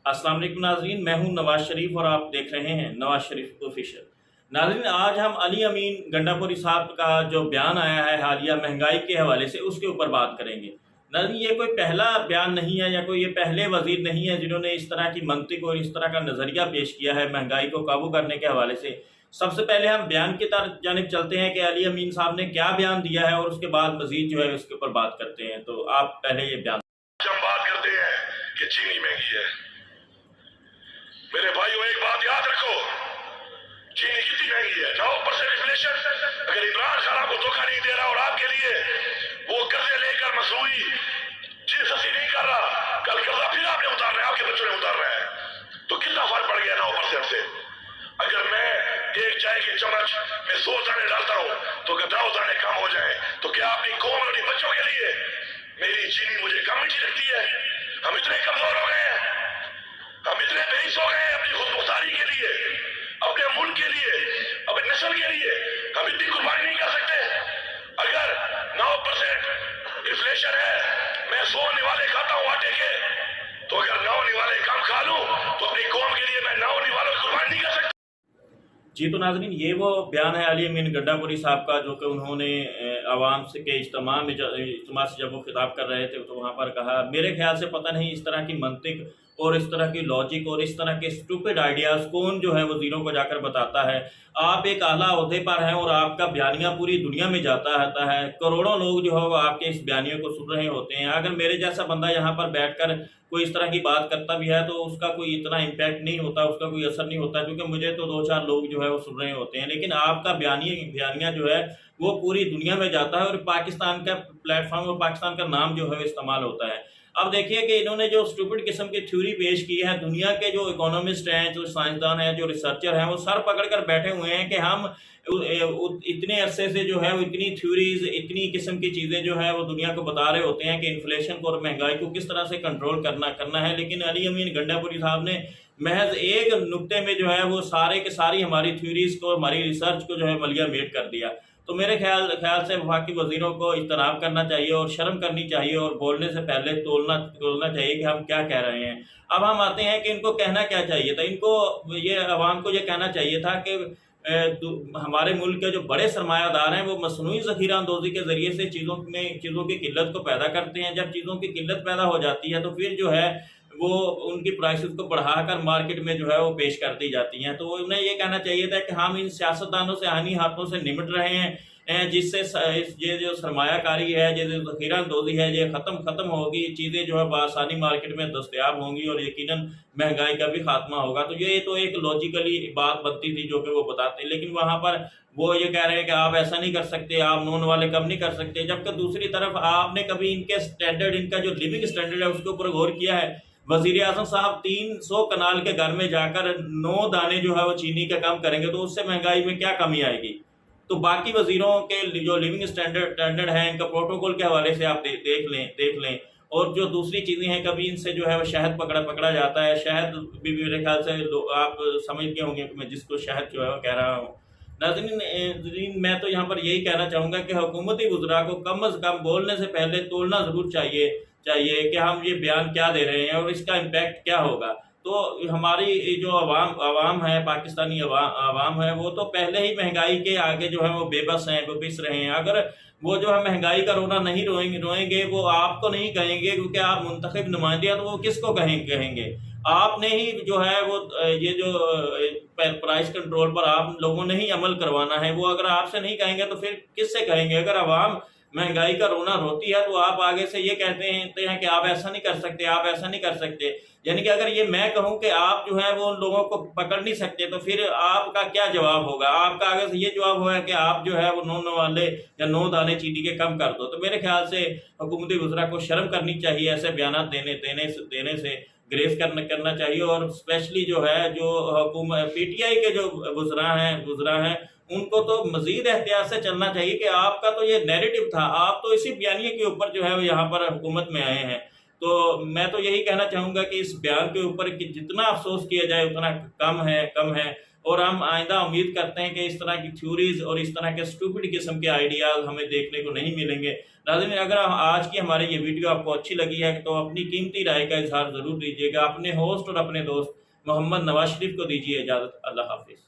अस्सलाम वालेकुम नाज़रीन, मैं हूं नवाज शरीफ और आप देख रहे हैं नवाज शरीफ ऑफिशियल। नाज़रीन, आज हम अली अमीन गंडापुरी साहब का जो बयान आया है हालिया महंगाई के हवाले से, उसके ऊपर बात करेंगे। नाज़रीन, ये कोई पहला बयान नहीं है या कोई ये पहले वजीर नहीं है जिन्होंने इस तरह की मंतिक और इस तरह का नज़रिया पेश किया है महंगाई को काबू करने के हवाले से। सबसे पहले हम बयान की जानिब चलते हैं कि अली अमीन साहब ने क्या बयान दिया है और उसके बाद मजीद जो है उसके ऊपर बात करते हैं। तो आप पहले ये बयान। हम बात करते हैं कि चीनी महंगी है। मेरे भाइयों, एक बात याद रखो, चीनी कितनी महंगी है। 9% इन्फ्लेशन। अगर इमरान खान आपको धोखा नहीं दे रहा और आपके लिए वो कर्जे लेकर मसनूई चीज हसी नहीं कर रहा, कल कर्जा फिर आपने उतारना है, आपके बच्चों ने उतारना है, तो कितना फर्क पड़ गया 9% से। अगर मैं एक चाय के चम्मच में 100 दाने डालता हूं तो अगर 9 दाने कम हो जाए तो क्या अपनी कौम और अपने बच्चों के लिए मेरी चीनी मुझे कम मीठी लगती है? हम इतने कमजोर हो गए हैं, हम इतने बेहिस हो गए हैं अपनी खुद मुख्तारी के लिए, अपने मुल्क के लिए, अपने नस्ल के लिए हम इतनी कुर्बानी नहीं कर सकते। अगर 9% इन्फ्लेशन है, मैं 100 निवाले खाता हूं आटे के, तो अगर 9 निवाले कम खा लूं तो अपनी कौम के लिए मैं 9 निवालों की कुर्बानी नहीं कर सकता। जी, तो नाज़रीन, ये वो बयान है अली अमीन गंडापुरी साहब का जो कि उन्होंने आवाम से के इज्तिमा से जब वो खिताब कर रहे थे तो वहाँ पर कहा, मेरे ख्याल से पता नहीं इस तरह की मंतिक और इस तरह की लॉजिक और इस तरह के स्टूपिड आइडियाज़ कौन जो है वज़ीरों को जाकर बताता है। आप एक आला ओहदे पर हैं और आपका बयानिया पूरी दुनिया में जाता है, करोड़ों लोग जो है वो आपके इस बयानियों को सुन रहे होते हैं। अगर मेरे जैसा बंदा यहाँ पर बैठकर कोई इस तरह की बात करता भी है तो उसका कोई इतना इम्पैक्ट नहीं होता, उसका कोई असर नहीं होता, क्योंकि मुझे तो 2-4 लोग जो है वो सुन रहे होते हैं। लेकिन आपका बयानिया जो है वो पूरी दुनिया में जाता है और पाकिस्तान का प्लेटफॉर्म और पाकिस्तान का नाम जो है इस्तेमाल होता है। अब देखिए कि इन्होंने जो स्टूपिड किस्म की थ्योरी पेश की है, दुनिया के जो इकोनॉमिस्ट हैं, जो साइंसदान हैं, जो रिसर्चर हैं, वो सर पकड़ कर बैठे हुए हैं कि हम इतने अरसे से जो है वो इतनी थ्योरीज, इतनी किस्म की चीज़ें जो है वो दुनिया को बता रहे होते हैं कि इन्फ्लेशन को और महंगाई को किस तरह से कंट्रोल करना है। लेकिन अली अमीन गंडापुरी साहब ने महज एक नुक्ते में जो है वो सारे के सारी हमारी थ्योरीज को, हमारी रिसर्च को जो है मलिया मेट कर दिया। तो मेरे ख्याल से वफाकी वज़ीरों को इज्तनाब करना चाहिए और शर्म करनी चाहिए और बोलने से पहले तोलना चाहिए कि हम क्या कह रहे हैं। अब हम आते हैं कि इनको कहना क्या चाहिए था। इनको ये अवाम को ये कहना चाहिए था कि हमारे मुल्क के जो बड़े सरमायादार हैं वो मसनूई ज़ख़ीरा अंदोज़ी के ज़रिए से चीज़ों की किल्लत को पैदा करते हैं। जब चीज़ों की किल्लत पैदा हो जाती है तो फिर जो है वो उनकी प्राइसेस को बढ़ाकर मार्केट में जो है वो पेश कर दी जाती हैं। तो उन्हें ये कहना चाहिए था कि हम इन सियासतदानों से हानि हाथों से निमट रहे हैं, जिससे ये जो सरमायाकारी है, ये जो ज़ख़ीरा अंदोज़ी है, ये ख़त्म होगी, चीज़ें जो है बआसानी मार्केट में दस्तयाब होंगी और यकीनन महंगाई का भी खात्मा होगा। तो ये तो एक लॉजिकली बात बनती थी जो कि वो बताते हैं, लेकिन वहाँ पर वो ये कह रहे हैं कि आप ऐसा नहीं कर सकते, आप नॉन वाले कम नहीं कर सकते, जबकि दूसरी तरफ आपने कभी इनके स्टैंडर्ड, इनका जो लिविंग स्टैंडर्ड है उसके ऊपर गौर किया है? वज़ीर आज़म साहब 300 कनाल के घर में जाकर 9 दाने जो है वो चीनी का कम करेंगे तो उससे महंगाई में क्या कमी आएगी? तो बाकी वज़ीरों के जो लिविंग स्टैंडर्ड है, इनका प्रोटोकॉल के हवाले से आप देख लें। और जो दूसरी चीज़ें हैं, कभी इनसे जो है वो शहद पकड़ा जाता है। शहद भी मेरे ख्याल से आप समझ गए होंगे कि मैं जिसको शहद जो है वो कह रहा हूँ। नाज़रीन, मैं तो यहाँ पर यही कहना चाहूँगा कि हुकूमती वज़रा को कम अज़ कम बोलने से पहले तोलना ज़रूर चाहिए कि हम ये बयान क्या दे रहे हैं और इसका इम्पैक्ट क्या होगा। तो हमारी जो अवाम है, पाकिस्तानी अवाम है, वो तो पहले ही महंगाई के आगे जो है वो बेबस हैं, वो पिस रहे हैं। अगर वो जो है महंगाई का रोना नहीं रोएंगे, वो आपको नहीं कहेंगे क्योंकि आप मुंतखब नुमाइंदे हैं, तो वो किसको कहेंगे? आपने ही जो है वो ये जो प्राइस कंट्रोल पर आप लोगों ने ही अमल करवाना है। वो अगर आपसे नहीं कहेंगे तो फिर किससे कहेंगे? अगर अवाम महंगाई का रोना रोती है तो आप आगे से ये कहते हैं कि आप ऐसा नहीं कर सकते, आप ऐसा नहीं कर सकते। यानी कि अगर ये मैं कहूँ कि आप जो है वो उन लोगों को पकड़ नहीं सकते तो फिर आपका क्या जवाब होगा? आपका आगे से ये जवाब होगा कि आप जो है वो 9 वाले या 9 दाने चीनी के कम कर दो। तो मेरे ख्याल से हुकूमती वज़रा को शर्म करनी चाहिए, ऐसे बयान देने से ग्रेस करना चाहिए। और स्पेशली जो है जो हुकूमत PTI के जो वज़रा हैं उनको तो मज़ीद एहतियात से चलना चाहिए कि आपका तो ये नैरेटिव था, आप तो इसी बयानिए के ऊपर जो है वो यहाँ पर हुकूमत में आए हैं। तो मैं तो यही कहना चाहूँगा कि इस बयान के ऊपर कि जितना अफसोस किया जाए उतना कम है। اور ہم آئندہ امید کرتے ہیں کہ اس طرح کی تھیوریز اور اس طرح کے اسٹوپڈ قسم کے آئیڈیاز ہمیں دیکھنے کو نہیں ملیں گے۔ ناظرین، اگر آج کی ہماری یہ ویڈیو آپ کو اچھی لگی ہے تو اپنی قیمتی رائے کا اظہار ضرور دیجیے گا۔ اپنے ہوسٹ اور اپنے دوست محمد نواز شریف کو دیجیے اجازت۔ اللہ حافظ۔